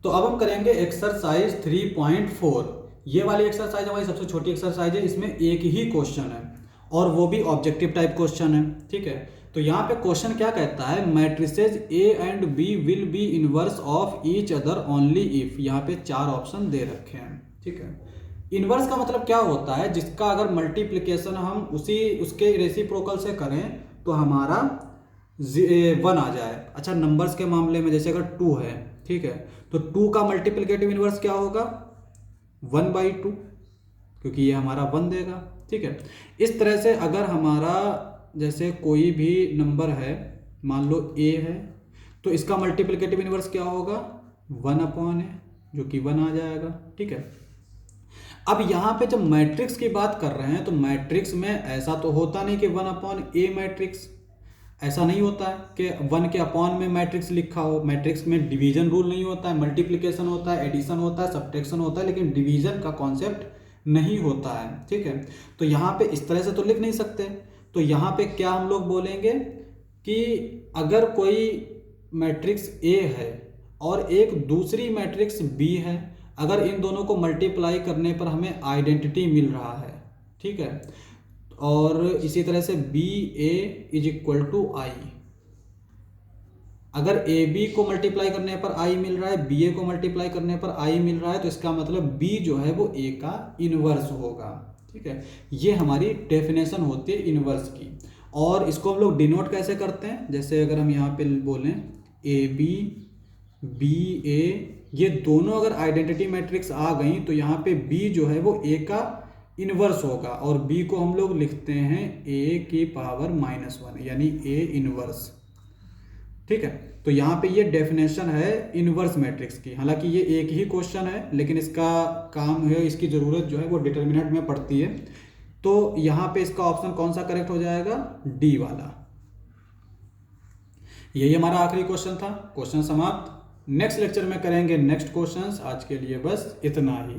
तो अब हम करेंगे एक्सरसाइज 3.4। ये वाली एक्सरसाइज हमारी सबसे छोटी एक्सरसाइज है, इसमें एक ही क्वेश्चन है और वो भी ऑब्जेक्टिव टाइप क्वेश्चन है। ठीक है, तो यहाँ पे क्वेश्चन क्या कहता है, matrices A and B will be inverse of each other only if. यहाँ पे 4 ऑप्शन दे रखे हैं। ठीक है, इनवर्स का मतलब क्या होता है, जिसका अगर मल्टीप्लिकेशन हम उसके रेसिप्रोकल से करें तो हमारा 1 आ जाए। अच्छा, नंबर्स के मामले में जैसे अगर 2 है, ठीक है, तो 2 का मल्टीप्लिकेटिव इनवर्स क्या होगा, 1/2, क्योंकि ये हमारा 1 देगा। ठीक है, इस तरह से अगर हमारा जैसे कोई भी नंबर है, मान लो a है, तो इसका मल्टीप्लिकेटिव इनवर्स क्या होगा, 1/a, जो कि 1 आ जाएगा। ठीक है, अब यहाँ पे जब मैट्रिक्स की बात कर रहे हैं तो मैट्रिक्स में ऐसा तो होता नहीं कि 1/a मैट्रिक्स, ऐसा नहीं होता है कि 1 के अपॉन में मैट्रिक्स लिखा हो। मैट्रिक्स में डिवीजन रूल नहीं होता है, मल्टीप्लिकेशन होता है, एडिशन होता है, सब्ट्रैक्शन होता है, लेकिन डिवीजन का कॉन्सेप्ट नहीं होता है। ठीक है, तो यहाँ पे इस तरह से तो लिख नहीं सकते। तो यहाँ पे क्या हम लोग बोलेंगे कि अगर कोई मैट्रिक्स ए है और एक दूसरी मैट्रिक्स बी है, अगर इन दोनों को मल्टीप्लाई करने पर हमें आइडेंटिटी मिल रहा है, ठीक है, और इसी तरह से B A is equal to I, अगर ए बी को मल्टीप्लाई करने पर आई मिल रहा है, बी ए को मल्टीप्लाई करने पर आई मिल रहा है, तो इसका मतलब बी जो है वो ए का इनवर्स होगा। ठीक है, ये हमारी डेफिनेशन होती है इनवर्स की। और इसको हम लोग डिनोट कैसे करते हैं, जैसे अगर हम यहाँ पे बोलें ए बी बी ए, ये दोनों अगर आइडेंटिटी मैट्रिक्स आ गई तो यहाँ पे बी जो है वो ए का इनवर्स होगा, और बी को हम लोग लिखते हैं ए की पावर -1, यानी ए इनवर्स। ठीक है, तो यहाँ पे ये डेफिनेशन है इनवर्स मैट्रिक्स की। हालांकि ये एक ही क्वेश्चन है, लेकिन इसका काम है, इसकी ज़रूरत जो है वो डिटर्मिनेंट में पड़ती है। तो यहाँ पे इसका ऑप्शन कौन सा करेक्ट हो जाएगा, डी वाला। यही हमारा आखिरी क्वेश्चन था। क्वेश्चन समाप्त। नेक्स्ट लेक्चर में करेंगे नेक्स्ट क्वेश्चंस। आज के लिए बस इतना ही।